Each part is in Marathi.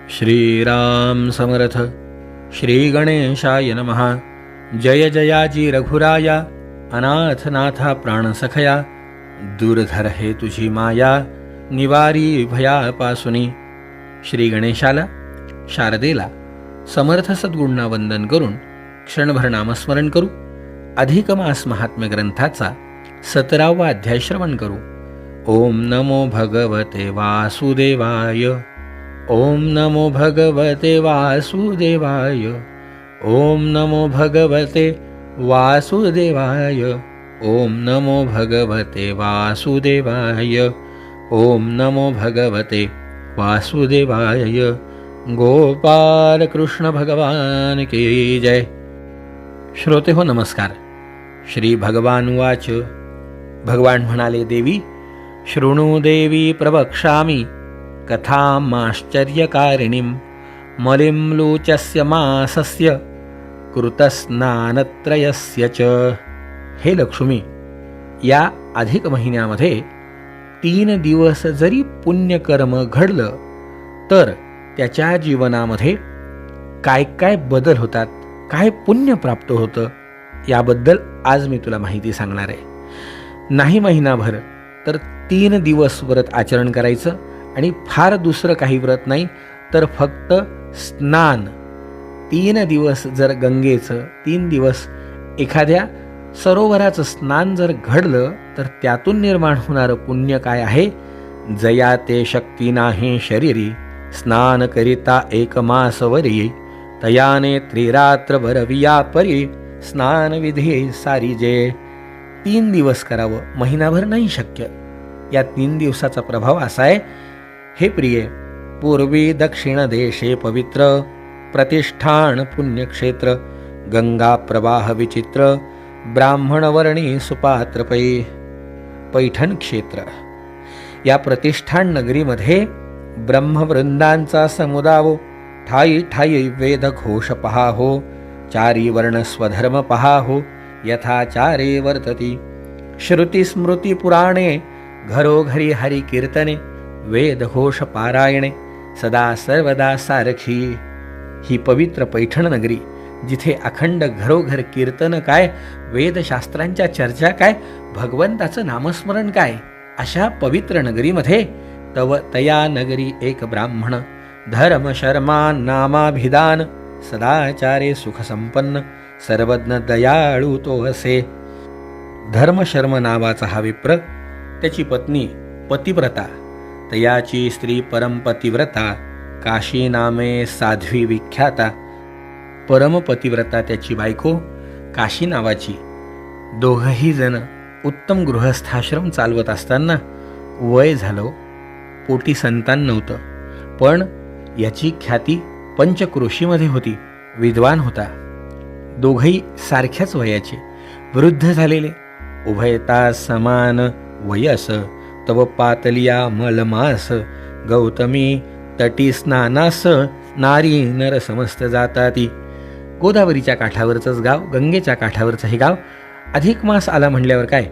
श्रीराम समर्थ. श्री गणेशाय नमः. जय जयाजी रघुराया, अनाथनाथा प्राणसखया. दूरधर हे तुझी माया, निवारी भयापासुनी. श्री गणेशाला, शारदेला, समर्थ सद्गुरूंना वंदन करून क्षणभर नामस्मरण करू. अधिक मास महात्म्य ग्रंथाचा 17वा अध्याय श्रवण करू. ओम नमो भगवते वासुदेवाय. ओम नमो भगवते वासुदेवाय. ओम नमो भगवते वासुदेवाय. ओम नमो भगवते वासुदेवाय. ओम नमो भगवते वासुदेवाय. गोपाल कृष्ण भगवान की जय. श्रोते हो नमस्कार. श्री भगवानुवाच. भगवान म्हणाले, देवी शृणु देवी प्रवक्ष्यामि कथामाश्चर्यकारिणीं. मलिं लोचस्य मासस्य कृतस्नानत्रयस्य च. हे लक्ष्मी, या अधिक महिन्यामध्ये 3 दिवस जरी पुण्यकर्म घडलं तर त्याच्या जीवनामध्ये काय काय बदल होतात, काय पुण्य प्राप्त होतं, याबद्दल आज मी तुला माहिती सांगणार आहे. नाही महिनाभर तर 3 दिवस व्रत आचरण करायचं आणि फार दुसरं काही व्रत नाही, तर फक्त स्नान. 3 दिवस जर गंगेचं, 3 दिवस एखाद्या सरोवराचं स्नान जर घडलं तर त्यातून निर्माण होणारं पुण्य काय आहे. जया ते शक्ती नाही शरीरी, स्नान करिता 1 मासवरी. तयाने त्रिरात्र वरविया परी, स्नान विधी सारी जे. 3 दिवस करावं, महिनाभर नाही शक्य. या 3 दिवसाचा प्रभाव असा आहे. हे प्रिये, पूर्वी दक्षिण देशे पवित्र, प्रतिष्ठान पुण्यक्षेत्र, गंगा प्रवाह विचित्र, ब्राह्मणवर्णी सुपात्रपै. पैठण क्षेत्र. या प्रतिष्ठान नगरीमध्ये ब्रह्मवृंदांचा समुदाय. ठाई ठाई वेद घोष पहा हो, 4 वर्ण स्वधर्म पहा हो, यथाचारे वर्तती. श्रुती स्मृती पुराणे, घरोघरी हरी कीर्तने, वेद घोष पारायणे, सदा सर्वदा सारखी. ही पवित्र पैठण नगरी, जिथे अखंड घरोघर कीर्तन काय, वेदशास्त्रांच्या चर्चा काय, भगवंताचं नामस्मरण काय, अशा पवित्र नगरीमध्ये तव तया नगरी एक ब्राह्मण, धर्म शर्मा नामाभिधान, सदाचारे सुखसंपन्न, सर्वज्ञ दयाळू तो असे. धर्मशर्म नावाचा हा विप्र, त्याची पत्नी पतिव्रता, तयाची स्त्री परमपतिव्रता, काशी नामे साध्वी विख्याता. परमपतिव्रता त्याची बायको काशी नावाची. दोघंही जण उत्तम गृहस्थाश्रम चालवत असताना वय झालं, पोटी संतान नव्हतं, पण याची ख्याती पंचक्रोशीमध्ये होती. विद्वान होता. दोघंही सारख्याच वयाचे, वृद्ध झालेले, उभयता समान वयस. तव पातलिया मलमास, गौतमी तटी स्नानास, नारी नर समस्त जाताती. गोदावरीच्या काठावरचंच गाव, गंगेच्या काठावरचं हे गाव. अधिक मास आला म्हणल्यावर काय,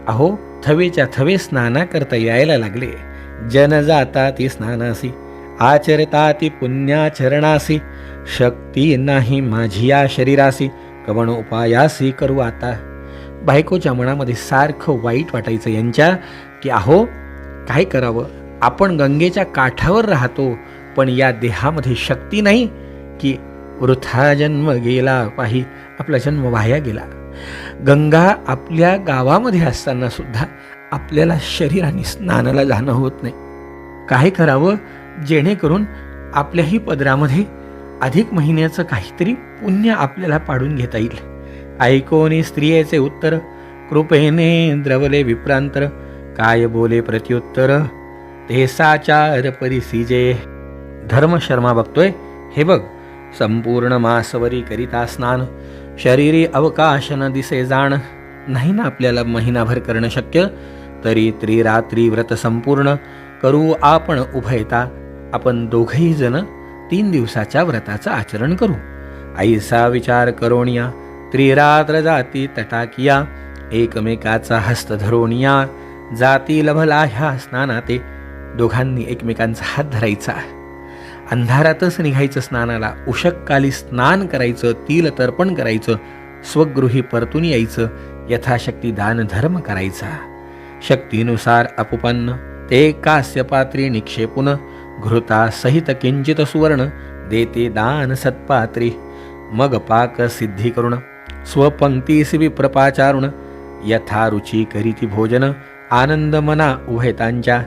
अहो थवेच्या थवे स्नाना करता यायला लागले. जन जाता ती स्नानासी, आचरता ती पुण्याचरणासी. शक्ती नाही माझी या शरीरासी, कवण उपायासी करू आता. बायकोच्या मनामध्ये सारखं वाईट वाटायचं यांच्या, की अहो काय करावं, आपण गंगेच्या काठावर राहतो, पण या देहामध्ये शक्ती नाही, की वृथा जन्म गेला पाही, आपला जन्म वाया गेला. गंगा आपल्या गावामध्ये असताना सुद्धा आपल्याला शरीराने स्नानाला जाणं होत नाही. काय करावं जेणेकरून आपल्याही पदरामध्ये अधिक महिन्याचं काहीतरी पुण्य आपल्याला पाडून घेता येईल. ऐकोनी स्त्रियेचे उत्तर, कृपेने द्रवले विप्रांतर, काय बोले प्रत्युत्तर, ते साचार परिसिजे. धर्मशर्मा बघतोय, हे बघ संपूर्ण मासवरी करिता स्नान, शरीरी अवकाश न दिसे जाण. नाही ना आपल्याला महिनाभर करणं शक्य, तरी त्रिरात्री व्रत संपूर्ण करू आपण उभयता. आपण दोघंही जण 3 दिवसाच्या व्रताचं आचरण करू. ऐसा विचार करोनिया, त्रिरात्र जाती तटाकिया, एकमेकाचा हस्त धरोनिया, जाती लभला ह्या स्नानाते. दोघांनी एकमेकांचा हात धरायचा अंधारातच निघायचं स्नानाला, उषक्काली स्नान करायचं, तिल तर्पण करायचं, स्वगृही परतून यायचं, यथाशक्ती दान धर्म करायचा. शक्तीनुसार अपुपन्न ते कास्यपात्री निक्षेपुन, घृता सहित किंचित सुवर्ण, देते दान सत्पात्री. मग पाक सिद्धी करुण, स्वपंक्तीस विप्रपाचारुण, यथा रुची करीती भोजन, आनंद मना उभयतांच्या.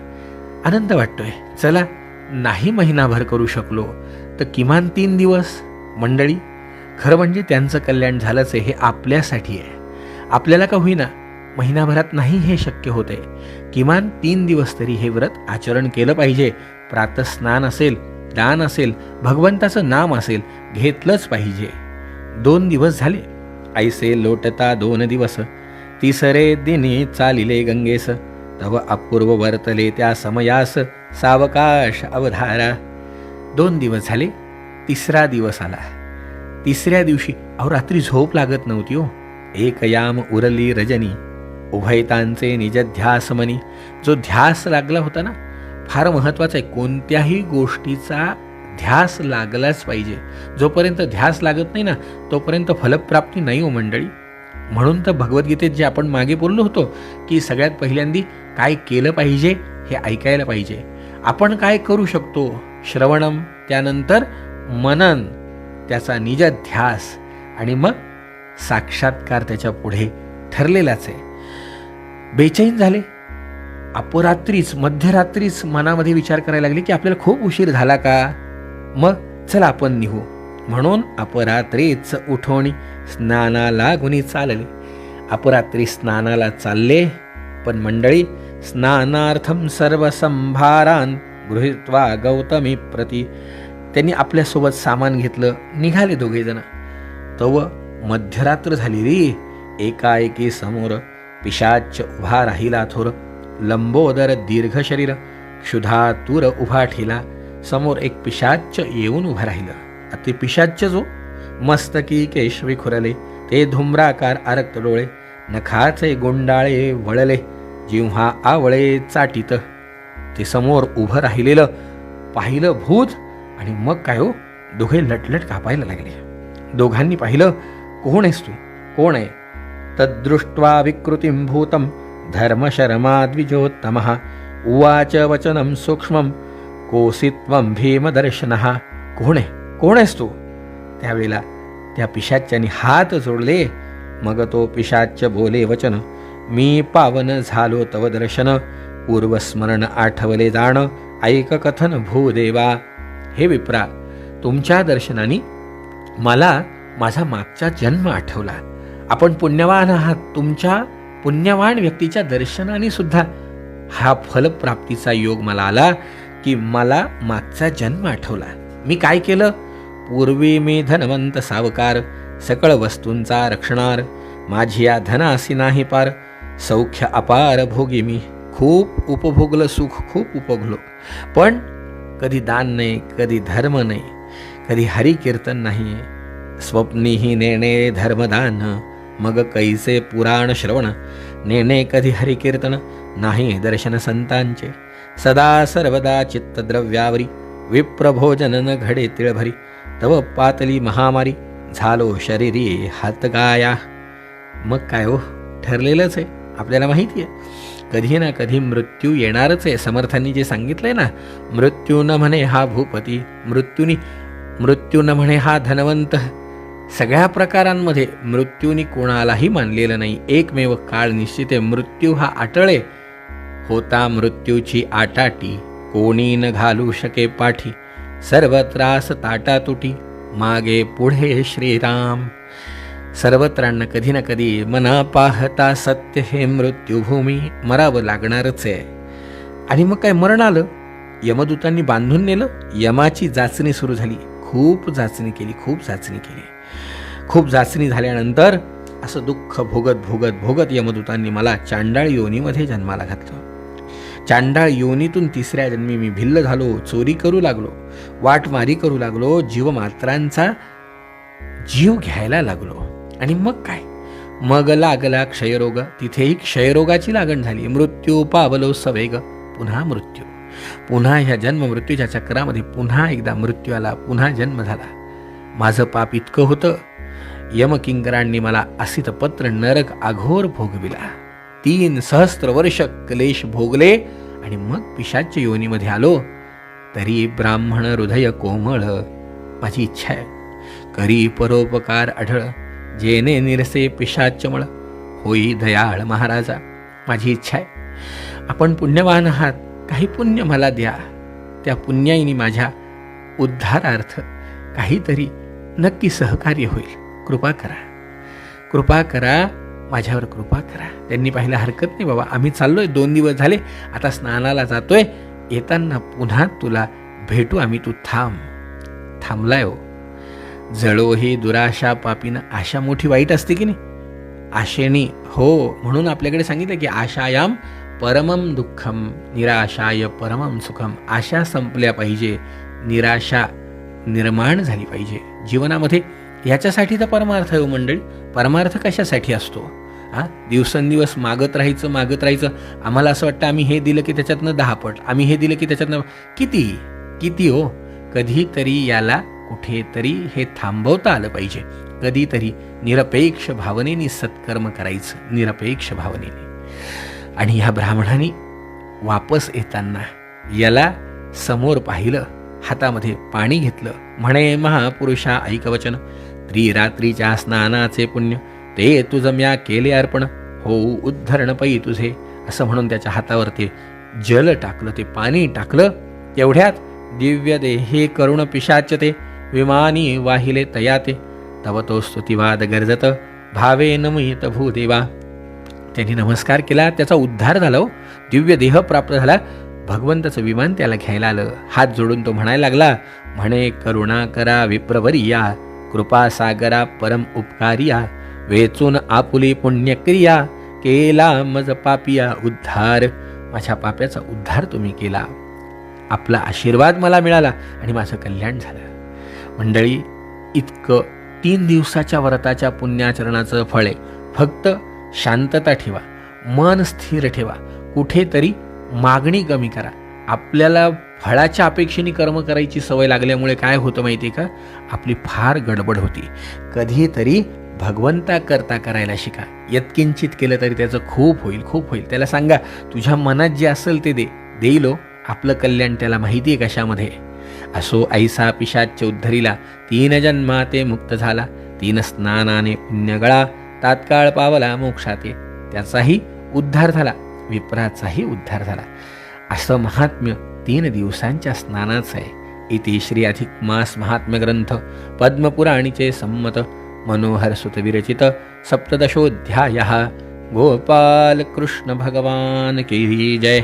आनंद वाटतोय, चला नाही महिनाभर करू शकलो तर किमान 3 दिवस. मंडळी, खरं म्हणजे त्यांचं कल्याण झालंच आहे, हे आपल्यासाठी आहे. आपल्याला का होईना महिनाभरात नाही हे शक्य होते, किमान 3 दिवस तरी हे व्रत आचरण केलं पाहिजे. प्रातस्नान असेल, दान असेल, भगवंताचं नाम असेल, घेतलंच पाहिजे. 2 दिवस झाले, ऐसे लोटता 2 दिवस, तिसरे दिनी चालिले गंगेस, तव अपूर्व वर्तले त्या समयास, सावकाश अवधारा. 2 दिवस झाले, 3रा दिवस आला. 3ऱ्या दिवशी रात्री झोप लागत नव्हती हो. एक याम उरली रजनी, उभयतांचे निज ध्यास मनी. जो ध्यास लागला होता ना, फार महत्त्वाचा आहे. कोणत्याही गोष्टीचा ध्यास लागलाच पाहिजे. जोपर्यंत ध्यास लागत नाही ना, तोपर्यंत फलप्राप्ती नाही हो मंडळी. म्हणून तर भगवद्गीतेत जे आपण मागे बोललो होतो की सगळ्यात पहिल्यांदी काय केलं पाहिजे हे ऐकायला पाहिजे. आपण काय करू शकतो, श्रवणम, त्यानंतर मनन, त्याचा निज ध्यास, आणि मग साक्षात्कार त्याच्या पुढे ठरलेलाच आहे. बेचैन झाले, अपरात्रीच, मध्यरात्रीच मनामध्ये विचार करायला लागले की आपल्याला खूप उशीर झाला का, मग चला आपण निघू. म्हणून अपरात्रीच उठोणी स्नानाला गुणी चालले. अपरात्री स्नानाला चालले, पण मंडळी, स्नानार्थम सर्व संभारान गृहीत्वा गौतमी प्रती. त्यांनी आपल्यासोबत सामान घेतलं, निघाले दोघेजण. तव मध्यरात्र झाली रे. एकाएकी समोर पिशाच उभा राहिला थोर, लंबोदर दीर्घ शरीर, क्षुधातूर उभा ठेला. समोर एक पिशाच येऊन उभा राहिलं. अति पिशाच जो, मस्तकी केश विखुरले, ते धुम्राकार आरक्त डोळे, नखाचे गुंडाळे वळले, जिव्हा आवळे चाटीत. ते समोर उभं राहिलेलं पाहिलं भूत, आणि मग काय हो, दोघे लटलट कापायला लागले. दोघांनी पाहिलं, कोण आहेस तू, कोण आहे? तद्दृष्ट्वा विकृतिं भूतं धर्मशर्माद्विजोत्तमः, उवाच वचनं सूक्ष्मं कोसित्वं भीमदर्शनः. कोण आहे, कोण आहेस तू? त्यावेळेला त्या पिशाच्याने हात जोडले. मग तो पिशाच बोले वचन, मी पावन झालो तव दर्शन, पूर्वस्मरण आठवले जाण, ऐक कथन भूदेवा. हे विप्रा, तुमच्या दर्शनाने मला माझा मागचा जन्म आठवला. आपण पुण्यवान आहात. तुमच्या पुण्यवान व्यक्तीच्या दर्शनाने सुद्धा हा फलप्राप्तीचा योग मला आला की मला मागचा जन्म आठवला. मी काय केलं? पूर्वी मी धनवंत सावकार, सकळ वस्तूंचा रक्षणार, माझी या धनासी नाही पार, सौख्य अपार भोगी मी. खूप उपभोगलं सुख, खूप उपभोगलो, पण कधी दान नाही, कधी धर्म नाही, कधी हरिकीर्तन नाही. स्वप्नीही नेणे धर्मदान, मग कैसे पुराण श्रवण, नेणे कधी हरिकीर्तन, नाही दर्शन संतांचे. सदा सर्वदा चित्तद्रव्यावरी, विप्रभोजन न घडे तिळभरी, तव पातली महामारी, झालो शरीरी हातगाया. मग काय हो, ठरलेलंच आहे. आपल्याला माहिती आहे कधी ना कधी मृत्यू येणारच आहे. समर्थांनी जे सांगितलंय ना, मृत्यू न म्हणे हा भूपती, मृत्यू न म्हणे हा धनवंत. सगळ्या प्रकारांमध्ये मृत्यूनी कोणालाही मानलेलं नाही. एकमेव काळ निश्चित आहे. मृत्यू हा अटळे. होता मृत्यूची आटाटी, कोणी न घालू शके पाठी, सर्व त्रास ताटा तुटी, मागे पुढे श्रीराम. सर्वत्रांना कधी ना कधी मना पाहता सत्य हे मृत्यूभूमी, मरावं लागणारच आहे. आणि मग काय, मरण आलं, यमदूतांनी बांधून नेलं. यमाची जाचणी सुरू झाली. खूप जाचणी केली. खूप जाचणी झाल्यानंतर असं दुःख भोगत यमदूतांनी मला चांडाळ योनीमध्ये जन्माला घातलं. चांडाळ योनीतून 3ऱ्या जन्मी मी भिल्ल झालो, चोरी करू लागलो, वाटमारी करू लागलो, जीवमात्रांचा जीव घ्यायला लागलो. आणि मग काय, मग लागला क्षयरोग. तिथेही क्षयरोगाची लागण झाली. मृत्यू पावलो सवेग, पुन्हा मृत्यू. पुन्हा ह्या जन्म मृत्यूच्या चक्रामध्ये पुन्हा एकदा मृत्यू आला, पुन्हा जन्म झाला. माझं पाप इतकं होतं, यमकिंकरांनी मला असित पत्र नरक अघोर भोगविला. 3 सहस्त्र वर्ष क्लेश भोगले आणि मग पिशाच्य योनीमध्ये आलो. तरी ब्राह्मण हृदय कोमळ, माझी इच्छा आहे करी परोपकार आढळ, जेने निरसे पिशाच्यमळ, होई दयाळ महाराजा. माझी इच्छा आहे, आपण पुण्यवान आहात, काही पुण्य मला द्या. त्या पुण्याईने माझ्या उद्धारार्थ काहीतरी नक्की सहकार्य होईल. कृपा करा, कृपा करा, माझ्यावर कृपा करा. त्यांनी पाहिलं हरकत नाही बाबा, आम्ही चाललोय, 2 दिवस झाले, आता स्नानाला जातोय, येताना पुन्हा तुला भेटू आम्ही, तू थांबलाय हो. जळो ही दुराशा पापीनं. आशा मोठी वाईट असते की नाही, आशेनी हो, म्हणून आपल्याकडे सांगितलं की आशायाम परमम दुःखम निराशाय परमम सुखम. आशा संपल्या पाहिजे, निराशा निर्माण झाली पाहिजे जीवनामध्ये. याच्यासाठी तर परमार्थ आहे मंडळी. परमार्थ कशासाठी असतो? दिवसेंदिवस मागत राहायचं. आम्हाला असं वाटतं आम्ही हे दिलं की त्याच्यातनं 10 पट, आम्ही हे दिलं की त्याच्यातनं किती हो. कधीतरी याला कुठेतरी हे थांबवता आलं पाहिजे. कधीतरी निरपेक्ष भावनेने सत्कर्म करायचं, निरपेक्ष भावनेने. आणि ह्या ब्राह्मणाने वापस येताना याला समोर पाहिलं, हातामध्ये पाणी घेतलं, म्हणे महापुरुषा ऐकवचन, त्रिरात्रीच्या स्नानाचे पुण्य ते तुझं म्या केले अर्पण, होऊ उद्धरण पै तुझे. असं म्हणून त्याच्या हातावर ते जल टाकलं, ते पाणी टाकलं. तेवढ्यात दिव्य देहे करुण पिशाच्यते, विमानी वाहिले तयाते, तव तो स्तुतिवाद गरजत, भावे नमयित भूदेवा. त्यांनी नमस्कार केला, त्याचा उद्धार झाला, दिव्य देह प्राप्त झाला. भगवंताचं विमान त्याला घ्यायला आलं. हात जोडून तो म्हणायला लागला, म्हणे करुणा करा विप्रवरिया, कृपा सागरा परम उपकारिया, वेचून आपुली पुण्यक्रिया, केला मज पापिया उद्धार. माझ्या पाप्याचा उद्धार तुम्ही केला, आपला आशीर्वाद मला मिळाला आणि माझं कल्याण झालं. मंडळी, इतकं 3 दिवसाच्या व्रताच्या पुण्याचरणाचं फळ आहे. फक्त शांतता ठेवा, मन स्थिर ठेवा, कुठेतरी मागणी कमी करा. आपल्याला फळाच्या अपेक्षेने कर्म करायची सवय लागल्यामुळे काय होतं माहिती आहे का, आपली फार गडबड होती. कधीतरी भगवंता करता करायला शिका. यत्किंचित केलं तरी त्याचं खूप होईल. त्याला सांगा तुझ्या मनात जे असेल ते देईल. आपलं कल्याण त्याला माहिती आहे कशामध्ये. असो ऐसा पिशाच्य उद्धरीला, 3 जन्माते मुक्त झाला, 3 स्नानाने पुण्यगळा, तात्काळ पावला मोक्षाते. त्याचाही उद्धार झाला, विप्राचाही उद्धार झाला. असं महात्म्य 3 दिवसांच्या स्नानाचं आहे. इति श्री अधिक मास महात्म्य ग्रंथ पद्मपुराणीचे संमत मनोहर सुत विरचित 17 गोपाल कृष्ण भगवान की जय.